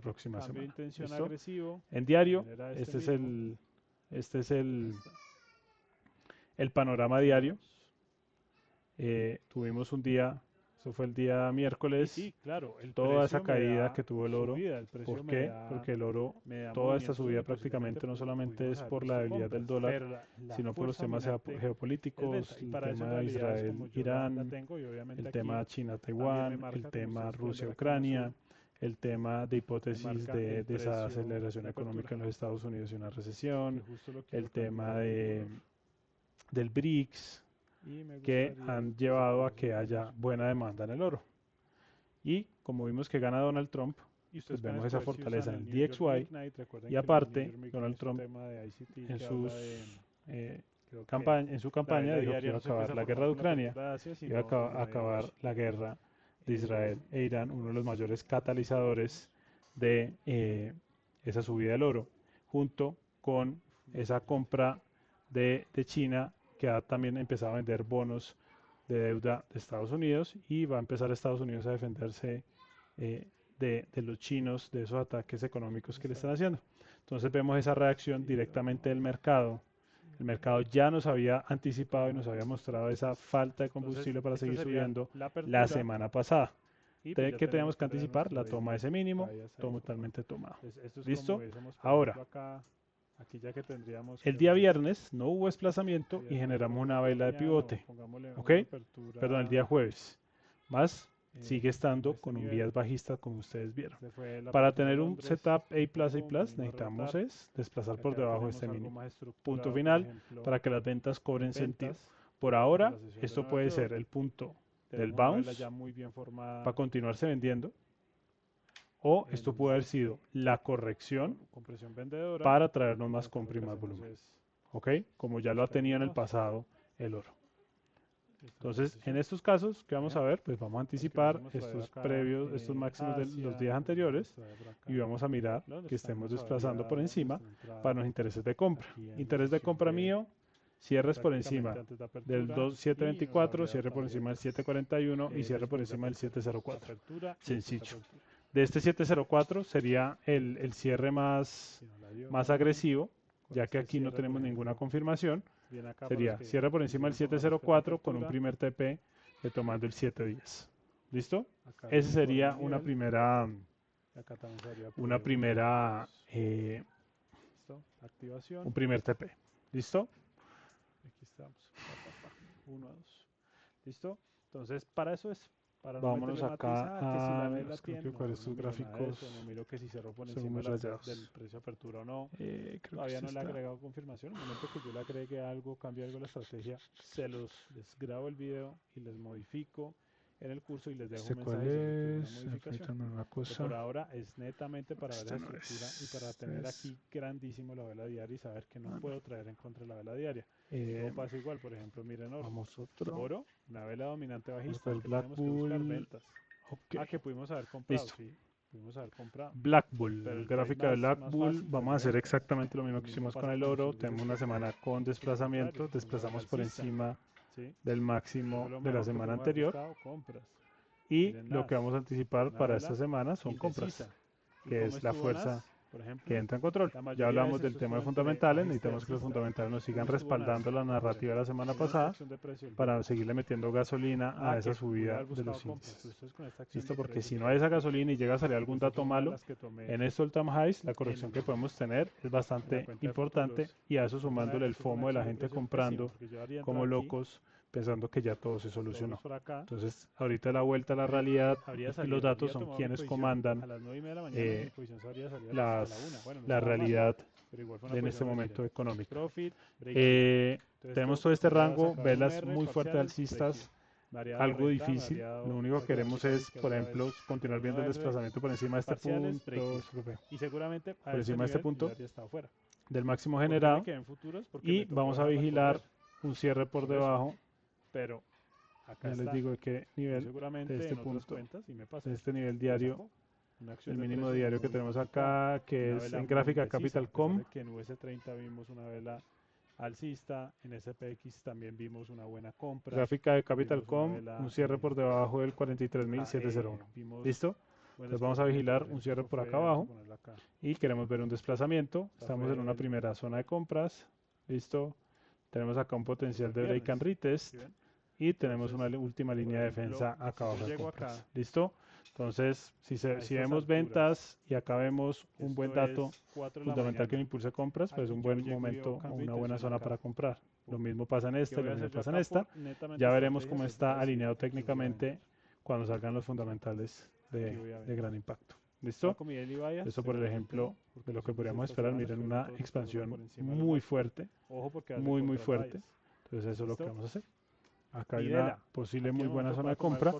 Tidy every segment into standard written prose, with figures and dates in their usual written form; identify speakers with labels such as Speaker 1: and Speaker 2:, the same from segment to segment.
Speaker 1: próxima
Speaker 2: Cambio de
Speaker 1: semana.
Speaker 2: intención
Speaker 1: ¿Listo?
Speaker 2: agresivo.
Speaker 1: En diario,
Speaker 2: Genera
Speaker 1: este es
Speaker 2: mismo.
Speaker 1: este es el el panorama diario. Tuvimos un día, eso fue el día miércoles,
Speaker 2: sí, claro, el
Speaker 1: toda esa
Speaker 2: precio me
Speaker 1: caída
Speaker 2: da
Speaker 1: que tuvo el oro.
Speaker 2: subida, el precio
Speaker 1: ¿Por
Speaker 2: me
Speaker 1: qué?
Speaker 2: da,
Speaker 1: Porque el oro,
Speaker 2: me da
Speaker 1: toda esta
Speaker 2: movimientos
Speaker 1: subida
Speaker 2: donde posiblemente
Speaker 1: prácticamente no solamente
Speaker 2: pudimos
Speaker 1: es
Speaker 2: haber
Speaker 1: por la
Speaker 2: visto
Speaker 1: debilidad del
Speaker 2: compras,
Speaker 1: dólar,
Speaker 2: pero la
Speaker 1: sino por los
Speaker 2: fuerza
Speaker 1: temas
Speaker 2: dominante es
Speaker 1: geopolíticos,
Speaker 2: venta. Y
Speaker 1: el
Speaker 2: para eso en
Speaker 1: tema de
Speaker 2: realidad es como yo la
Speaker 1: Israel-Irán,
Speaker 2: tengo y obviamente
Speaker 1: el
Speaker 2: aquí
Speaker 1: tema
Speaker 2: también me
Speaker 1: China-Taiwán, el
Speaker 2: marca, como
Speaker 1: tema
Speaker 2: ustedes pueden ver acá en
Speaker 1: Rusia-Ucrania,
Speaker 2: azul,
Speaker 1: el tema de
Speaker 2: me
Speaker 1: hipótesis
Speaker 2: marca
Speaker 1: de
Speaker 2: el precio
Speaker 1: desaceleración
Speaker 2: de apertura,
Speaker 1: económica en los Estados Unidos y una
Speaker 2: que
Speaker 1: recesión,
Speaker 2: justo lo quiero
Speaker 1: el tema
Speaker 2: cambiar
Speaker 1: del BRICS,
Speaker 2: y me
Speaker 1: que
Speaker 2: gustaría
Speaker 1: han
Speaker 2: que se
Speaker 1: llevado a
Speaker 2: pudiese
Speaker 1: que
Speaker 2: poner.
Speaker 1: haya buena demanda en el oro. Y como vimos que gana Donald Trump,
Speaker 2: Y
Speaker 1: pues
Speaker 2: ustedes pueden
Speaker 1: vemos esa
Speaker 2: escoger si usan
Speaker 1: fortaleza en
Speaker 2: el
Speaker 1: el
Speaker 2: New York
Speaker 1: DXY
Speaker 2: Midnight. Recuerden
Speaker 1: y
Speaker 2: que el New
Speaker 1: aparte
Speaker 2: York Midnight
Speaker 1: Donald
Speaker 2: es un
Speaker 1: Trump
Speaker 2: tema de ICT
Speaker 1: en
Speaker 2: que habla
Speaker 1: sus
Speaker 2: de, creo que
Speaker 1: en su
Speaker 2: la
Speaker 1: campaña
Speaker 2: vela
Speaker 1: dijo que
Speaker 2: diaria
Speaker 1: iba a
Speaker 2: no se empieza
Speaker 1: acabar
Speaker 2: a
Speaker 1: la
Speaker 2: formar
Speaker 1: guerra de
Speaker 2: con la
Speaker 1: Ucrania,
Speaker 2: apertura de Asia,
Speaker 1: iba a
Speaker 2: sino desde
Speaker 1: acabar
Speaker 2: mediados.
Speaker 1: la guerra de
Speaker 2: Eh,
Speaker 1: Israel e Irán, uno de los mayores catalizadores de esa subida del oro, junto con esa compra de China que ha también empezado a vender bonos de deuda de Estados Unidos y va a empezar Estados Unidos a defenderse eh, de los chinos, de esos ataques económicos que le están haciendo. Entonces vemos esa reacción directamente del mercado. El mercado ya nos había anticipado y nos había mostrado esa falta de
Speaker 2: entonces,
Speaker 1: combustible para
Speaker 2: esta
Speaker 1: seguir
Speaker 2: sería
Speaker 1: subiendo
Speaker 2: la
Speaker 1: la
Speaker 2: apertura
Speaker 1: semana pasada.
Speaker 2: y pues ya
Speaker 1: ¿Qué teníamos
Speaker 2: tenemos
Speaker 1: que
Speaker 2: cuál era
Speaker 1: anticipar? La
Speaker 2: nuestro
Speaker 1: toma de
Speaker 2: daily
Speaker 1: ese mínimo,
Speaker 2: bias ahí.
Speaker 1: totalmente tomado.
Speaker 2: Entonces, esto es como
Speaker 1: ¿Listo?
Speaker 2: hubiésemos, por
Speaker 1: Ahora,
Speaker 2: ejemplo, acá, aquí ya que tendríamos
Speaker 1: el
Speaker 2: que
Speaker 1: día
Speaker 2: una
Speaker 1: viernes no hubo desplazamiento y
Speaker 2: viernes por
Speaker 1: generamos
Speaker 2: ejemplo
Speaker 1: una
Speaker 2: en la
Speaker 1: vela de
Speaker 2: mañana,
Speaker 1: pivote.
Speaker 2: pongámosle
Speaker 1: ¿Ok?
Speaker 2: una
Speaker 1: Perdón, el
Speaker 2: apertura
Speaker 1: día jueves. Más sigue
Speaker 2: en
Speaker 1: estando
Speaker 2: este
Speaker 1: con un
Speaker 2: nivel.
Speaker 1: vías bajista como ustedes vieron.
Speaker 2: Este fue la
Speaker 1: Para
Speaker 2: apertura de
Speaker 1: tener un
Speaker 2: Londres,
Speaker 1: setup A++,
Speaker 2: pum, venimos a
Speaker 1: necesitamos
Speaker 2: rebotar.
Speaker 1: es desplazar por
Speaker 2: Acá ya
Speaker 1: debajo de
Speaker 2: tenemos
Speaker 1: este
Speaker 2: algo
Speaker 1: mínimo.
Speaker 2: más
Speaker 1: Punto
Speaker 2: estructurado, por
Speaker 1: final
Speaker 2: ejemplo,
Speaker 1: para que las ventas
Speaker 2: en
Speaker 1: cobren sentido.
Speaker 2: ventas
Speaker 1: Por
Speaker 2: desde
Speaker 1: ahora,
Speaker 2: la sesión de
Speaker 1: esto
Speaker 2: Nueva
Speaker 1: puede ser
Speaker 2: York.
Speaker 1: el punto del
Speaker 2: Tenemos una vela
Speaker 1: bounce
Speaker 2: ya muy bien
Speaker 1: para
Speaker 2: formada
Speaker 1: continuarse vendiendo, o esto puede haber sido la corrección
Speaker 2: con presión vendedora.
Speaker 1: para traernos
Speaker 2: Y
Speaker 1: más
Speaker 2: acá lo
Speaker 1: compra y
Speaker 2: que
Speaker 1: más
Speaker 2: hacemos
Speaker 1: volumen.
Speaker 2: es
Speaker 1: ¿Ok? Como ya lo ha
Speaker 2: buscar
Speaker 1: tenido
Speaker 2: uno
Speaker 1: en el
Speaker 2: más.
Speaker 1: pasado el oro.
Speaker 2: Esta es la
Speaker 1: Entonces, en
Speaker 2: posición.
Speaker 1: estos casos, ¿qué vamos a
Speaker 2: Bien.
Speaker 1: ver? Pues vamos a
Speaker 2: Entonces
Speaker 1: anticipar
Speaker 2: hubiésemos traído
Speaker 1: estos
Speaker 2: acá
Speaker 1: previos, estos máximos de los
Speaker 2: Asia,
Speaker 1: días
Speaker 2: hubiésemos
Speaker 1: anteriores
Speaker 2: traído por
Speaker 1: y
Speaker 2: acá
Speaker 1: vamos a mirar que
Speaker 2: Londres. También
Speaker 1: estemos
Speaker 2: nos
Speaker 1: desplazando por
Speaker 2: habría
Speaker 1: encima
Speaker 2: nuestra
Speaker 1: para
Speaker 2: entrada
Speaker 1: los intereses de compra.
Speaker 2: aquí en la
Speaker 1: Interés de
Speaker 2: sesión
Speaker 1: compra
Speaker 2: de
Speaker 1: mío, cierres por
Speaker 2: prácticamente
Speaker 1: encima
Speaker 2: antes de
Speaker 1: del
Speaker 2: apertura y nos
Speaker 1: 2.724,
Speaker 2: habría
Speaker 1: cierre por
Speaker 2: también
Speaker 1: encima del 7.41 y cierre por
Speaker 2: después de
Speaker 1: encima del
Speaker 2: apertura. Esta
Speaker 1: 7.04.
Speaker 2: apertura y después de
Speaker 1: Sencillo.
Speaker 2: apertura.
Speaker 1: De este 7.04 sería el cierre
Speaker 2: Si no la dio
Speaker 1: más
Speaker 2: también
Speaker 1: agresivo,
Speaker 2: con
Speaker 1: ya que
Speaker 2: este
Speaker 1: aquí no
Speaker 2: cierre, por
Speaker 1: tenemos ninguna
Speaker 2: ejemplo,
Speaker 1: confirmación.
Speaker 2: bien acá para los
Speaker 1: Sería
Speaker 2: que
Speaker 1: cierre por encima del
Speaker 2: quisieron tomar esta
Speaker 1: 704 con un
Speaker 2: apertura.
Speaker 1: primer TP tomando el 710. ¿Listo?
Speaker 2: Acá
Speaker 1: Ese sería
Speaker 2: uniforme nivel. Y acá también se habría
Speaker 1: una
Speaker 2: podido comprar
Speaker 1: primera,
Speaker 2: ¿listo? Activación.
Speaker 1: un primer TP. ¿Listo?
Speaker 2: Aquí estamos. Pa, pa, pa. 1 a 2. ¿Listo? Entonces, para eso es. Para no
Speaker 1: Vámonos
Speaker 2: meterle
Speaker 1: acá
Speaker 2: matiz, que si la
Speaker 1: a
Speaker 2: vela
Speaker 1: creo
Speaker 2: tiene,
Speaker 1: que con
Speaker 2: no
Speaker 1: estos
Speaker 2: miro nada de eso, no
Speaker 1: gráficos
Speaker 2: miro que si cerró por
Speaker 1: son
Speaker 2: encima
Speaker 1: muy
Speaker 2: de del
Speaker 1: rayados.
Speaker 2: precio de apertura o no.
Speaker 1: Creo que
Speaker 2: Todavía
Speaker 1: este
Speaker 2: no le he
Speaker 1: está.
Speaker 2: agregado confirmación. En el momento que yo le agregue algo, cambie algo a la estrategia, les grabo el video y les modifico en el curso y les dejo un
Speaker 1: ¿Cuál
Speaker 2: mensaje diciendo que hubo una
Speaker 1: es?
Speaker 2: modificación.
Speaker 1: Permítanme una
Speaker 2: Pero por
Speaker 1: cosa.
Speaker 2: ahora es netamente para ver la
Speaker 1: Este no
Speaker 2: estructura y para
Speaker 1: es.
Speaker 2: tener aquí grandísimo la vela diaria y saber que no
Speaker 1: No.
Speaker 2: puedo traer en contra de la vela diaria. Todo pasa igual, por ejemplo, miren oro.
Speaker 1: Vamos otro.
Speaker 2: Oro, una vela dominante bajista.
Speaker 1: El
Speaker 2: ¿Qué
Speaker 1: Black
Speaker 2: tenemos que buscar?
Speaker 1: Bull.
Speaker 2: Ventas.
Speaker 1: Ok.
Speaker 2: Que pudimos haber comprado,
Speaker 1: Listo.
Speaker 2: sí. Pudimos haber comprado.
Speaker 1: Black
Speaker 2: Pero
Speaker 1: Bull,
Speaker 2: el trade
Speaker 1: gráfica de Black
Speaker 2: más
Speaker 1: Bull,
Speaker 2: fácil fue
Speaker 1: vamos a hacer
Speaker 2: ventas.
Speaker 1: exactamente lo mismo
Speaker 2: Lo
Speaker 1: que
Speaker 2: mismo
Speaker 1: hicimos con
Speaker 2: pasa
Speaker 1: el
Speaker 2: con los
Speaker 1: oro,
Speaker 2: índices
Speaker 1: tenemos
Speaker 2: que
Speaker 1: una
Speaker 2: fue
Speaker 1: semana con
Speaker 2: lo contrario,
Speaker 1: desplazamiento,
Speaker 2: una vela
Speaker 1: desplazamos por
Speaker 2: alcista.
Speaker 1: encima
Speaker 2: ¿Sí?
Speaker 1: del
Speaker 2: Eso
Speaker 1: máximo
Speaker 2: fue lo
Speaker 1: de la
Speaker 2: mejor que
Speaker 1: semana
Speaker 2: pudimos haber
Speaker 1: anterior
Speaker 2: buscado, compras.
Speaker 1: y
Speaker 2: Miren
Speaker 1: lo que
Speaker 2: NAS,
Speaker 1: vamos a anticipar
Speaker 2: una
Speaker 1: para esta
Speaker 2: vela
Speaker 1: semana son compras,
Speaker 2: indecisa. ¿Y
Speaker 1: que
Speaker 2: cómo
Speaker 1: es la
Speaker 2: estuvo
Speaker 1: fuerza
Speaker 2: NAS? Por
Speaker 1: que
Speaker 2: ejemplo,
Speaker 1: entra en control.
Speaker 2: la
Speaker 1: Ya
Speaker 2: mayoría de
Speaker 1: hablamos
Speaker 2: veces
Speaker 1: del
Speaker 2: esto
Speaker 1: tema de
Speaker 2: estuvo entre
Speaker 1: fundamentales,
Speaker 2: bajista y
Speaker 1: necesitamos que los
Speaker 2: alcista.
Speaker 1: fundamentales nos
Speaker 2: ¿Cómo
Speaker 1: sigan
Speaker 2: estuvo NAS?
Speaker 1: respaldando la
Speaker 2: Miren,
Speaker 1: narrativa de la semana
Speaker 2: miren esta
Speaker 1: pasada
Speaker 2: acción de precio el
Speaker 1: para
Speaker 2: viernes.
Speaker 1: seguirle metiendo gasolina a esa
Speaker 2: Que pude
Speaker 1: subida
Speaker 2: haber
Speaker 1: de
Speaker 2: buscado
Speaker 1: los
Speaker 2: compras, pero
Speaker 1: índices.
Speaker 2: ustedes con esta acción
Speaker 1: ¿Listo?
Speaker 2: de
Speaker 1: Porque
Speaker 2: precio,
Speaker 1: si
Speaker 2: por
Speaker 1: no hay esa
Speaker 2: ejemplo,
Speaker 1: gasolina y llega a salir
Speaker 2: porque
Speaker 1: algún
Speaker 2: esta
Speaker 1: dato
Speaker 2: fue una de
Speaker 1: malo,
Speaker 2: las que tomé
Speaker 1: en este all-time highs, la
Speaker 2: en,
Speaker 1: corrección que podemos tener es
Speaker 2: en la
Speaker 1: bastante
Speaker 2: cuenta de
Speaker 1: importante
Speaker 2: futuros.
Speaker 1: y a eso
Speaker 2: Esta fue
Speaker 1: sumándole el
Speaker 2: una
Speaker 1: FOMO de la
Speaker 2: acción de
Speaker 1: gente
Speaker 2: precio pésima,
Speaker 1: comprando
Speaker 2: porque yo habría entrado
Speaker 1: como
Speaker 2: aquí,
Speaker 1: locos pensando que ya todo se
Speaker 2: stop loss
Speaker 1: solucionó.
Speaker 2: por acá,
Speaker 1: Entonces, ahorita la vuelta a la realidad,
Speaker 2: habría
Speaker 1: los
Speaker 2: salido,
Speaker 1: datos
Speaker 2: habría
Speaker 1: son
Speaker 2: tomado mi
Speaker 1: quienes
Speaker 2: posición
Speaker 1: comandan
Speaker 2: a las 9:30 de la mañana y mi
Speaker 1: eh,
Speaker 2: posición se habría salido a la 1. Bueno, no
Speaker 1: la
Speaker 2: estaba mal,
Speaker 1: realidad
Speaker 2: pero igual fue una
Speaker 1: en este
Speaker 2: posición donde miren,
Speaker 1: momento económica.
Speaker 2: profit, break even. Entonces
Speaker 1: Tenemos
Speaker 2: esto
Speaker 1: todo este
Speaker 2: me habría
Speaker 1: rango,
Speaker 2: sacado un
Speaker 1: velas
Speaker 2: R,
Speaker 1: muy fuertes
Speaker 2: parciales, break even.
Speaker 1: alcistas,
Speaker 2: Me habría dado
Speaker 1: algo
Speaker 2: renta, me
Speaker 1: difícil.
Speaker 2: habría
Speaker 1: Lo
Speaker 2: dado
Speaker 1: único que queremos
Speaker 2: prácticamente casi
Speaker 1: es,
Speaker 2: que
Speaker 1: por
Speaker 2: otra vez
Speaker 1: ejemplo, continuar viendo el
Speaker 2: 1R,
Speaker 1: desplazamiento por encima de este
Speaker 2: parciales, break
Speaker 1: punto,
Speaker 2: even. Y seguramente a
Speaker 1: por
Speaker 2: este
Speaker 1: encima de este
Speaker 2: nivel yo ya
Speaker 1: punto
Speaker 2: habría estado fuera.
Speaker 1: del máximo
Speaker 2: ¿Por qué me
Speaker 1: generado
Speaker 2: quedé en futuros? Porque
Speaker 1: y
Speaker 2: me tocó
Speaker 1: vamos a
Speaker 2: dejarla
Speaker 1: vigilar
Speaker 2: correr.
Speaker 1: un cierre por
Speaker 2: Por eso.
Speaker 1: debajo.
Speaker 2: Pero acá
Speaker 1: Ya les
Speaker 2: está.
Speaker 1: digo de qué
Speaker 2: Muy
Speaker 1: nivel, de
Speaker 2: seguramente
Speaker 1: este
Speaker 2: en otras
Speaker 1: punto,
Speaker 2: cuentas y me pasó.
Speaker 1: de este nivel
Speaker 2: Me
Speaker 1: diario,
Speaker 2: sacó una acción
Speaker 1: el
Speaker 2: de
Speaker 1: mínimo
Speaker 2: precio
Speaker 1: diario que
Speaker 2: muy
Speaker 1: tenemos
Speaker 2: complicada.
Speaker 1: acá, que
Speaker 2: Una
Speaker 1: es
Speaker 2: vela
Speaker 1: en
Speaker 2: muy
Speaker 1: gráfica
Speaker 2: indecisa, a pesar
Speaker 1: Capital.com.
Speaker 2: de que en US30 vimos una vela alcista, en SPX también vimos una buena compra,
Speaker 1: Gráfica de
Speaker 2: vimos una
Speaker 1: Capital.com,
Speaker 2: vela,
Speaker 1: un cierre por debajo del 43.701.
Speaker 2: vimos
Speaker 1: ¿Listo?
Speaker 2: buen
Speaker 1: Entonces vamos a
Speaker 2: desplazamiento,
Speaker 1: vigilar
Speaker 2: por
Speaker 1: un
Speaker 2: ejemplo,
Speaker 1: cierre
Speaker 2: eso
Speaker 1: por acá
Speaker 2: fue, vamos a
Speaker 1: abajo
Speaker 2: ponerlo acá,
Speaker 1: y queremos ver un desplazamiento.
Speaker 2: esta
Speaker 1: Estamos en
Speaker 2: fue
Speaker 1: una primera zona de compras. ¿Listo? Tenemos acá un potencial de break and retest. Y tenemos una última línea de defensa acá abajo de compras. ¿Listo? Entonces, si vemos ventas y acá vemos un buen dato fundamental que me impulse compras, pues es un buen momento o una buena zona para comprar. Lo mismo pasa en esta, lo mismo pasa en esta. Ya veremos cómo está alineado técnicamente cuando salgan los fundamentales de gran impacto. ¿Listo? Eso por el ejemplo de lo que podríamos esperar. Miren, una expansión muy fuerte, muy fuerte. Entonces eso es lo que vamos a hacer. Acá hay una posible muy buena zona de compra,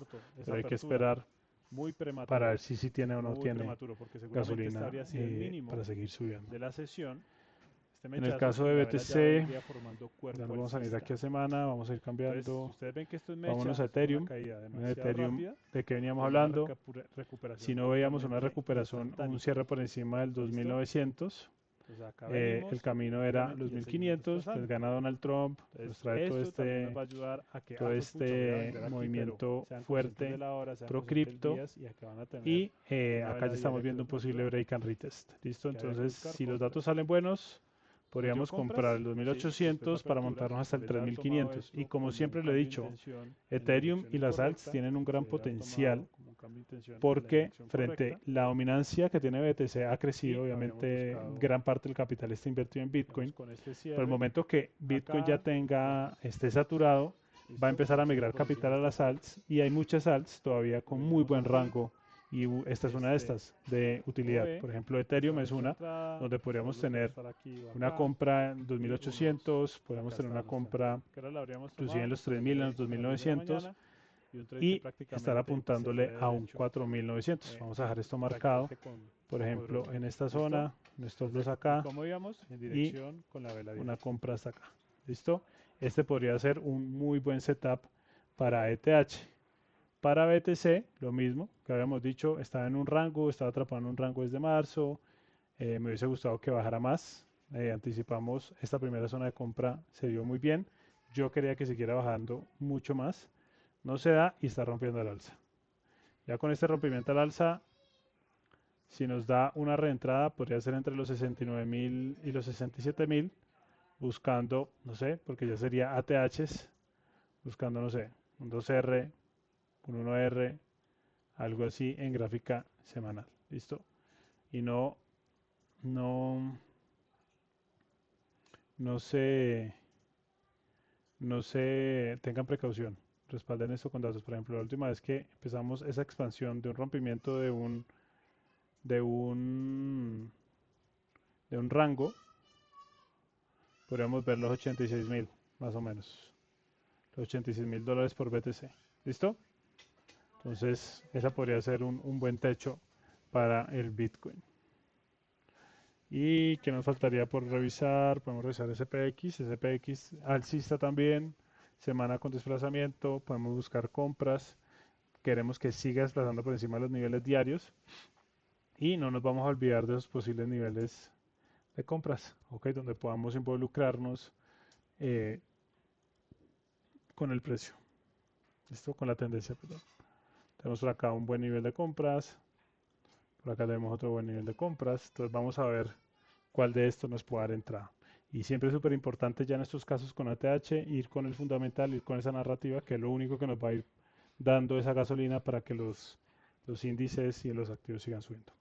Speaker 1: pero hay que esperar para ver si tiene o no tiene gasolina para seguir subiendo. En el caso de BTC, ya nos vamos a ir aquí a semana, vamos a ir cambiando. Vámonos a Ethereum. En Ethereum, ¿de qué veníamos hablando? Si no veíamos una recuperación o un cierre por encima del 2900, el camino era los 1500, les gana Donald Trump, nos trae todo este movimiento fuerte pro cripto y acá ya estamos viendo un posible break and retest. ¿Listo? Entonces, si los datos salen buenos, podríamos comprar el 2800 para montarnos hasta el 3500. Y como siempre lo he dicho, Ethereum y las alts tienen un gran potencial porque frente a la dominancia que tiene BTC ha crecido, obviamente gran parte del capital está invertido en Bitcoin. Por el momento que Bitcoin ya esté saturado, va a empezar a migrar capital a las alts y hay muchas alts todavía con muy buen rango. Y esta es una de estas de utilidad. Por ejemplo, Ethereum es una donde podríamos tener una compra en 2800, podríamos tener una compra inclusive en los 3000, en los 2900 y estar apuntándole a un 4900. Vamos a dejar esto marcado, por ejemplo, en esta zona, en estos dos acá y una compra hasta acá. ¿Listo? Este podría ser un muy buen setup para ETH. Para BTC, lo mismo que habíamos dicho, estaba en un rango, estaba atrapado en un rango desde marzo. Me hubiese gustado que bajara más. Anticipamos esta primera zona de compra, se dio muy bien. Yo quería que siguiera bajando mucho más. No se da y está rompiendo el alza. Ya con este rompimiento al alza, si nos da una reentrada, podría ser entre los 69.000 y los 67.000, buscando, no sé, porque ya sería ATHs, buscando, no sé, un 2R, un 1R, algo así en gráfica semanal. ¿Listo? Y no se tengan precaución, respalden esto con datos. Por ejemplo, la última vez que empezamos esa expansión de un rompimiento de un rango, podríamos ver los 86.000 más o menos, los $86.000 por BTC. ¿Listo? Entonces, esa podría ser un buen techo para el Bitcoin. ¿Y qué nos faltaría por revisar? Podemos revisar SPX alcista también, semana con desplazamiento, podemos buscar compras, queremos que siga desplazando por encima de los niveles diarios y no nos vamos a olvidar de esos posibles niveles de compras, donde podamos involucrarnos con el precio, ¿listo? Con la tendencia, perdón. Tenemos por acá un buen nivel de compras, por acá tenemos otro buen nivel de compras, entonces vamos a ver cuál de estos nos puede dar entrada. Y siempre es súper importante ya en estos casos con ATH, ir con el fundamental, ir con esa narrativa, que es lo único que nos va a ir dando esa gasolina para que los índices y los activos sigan subiendo.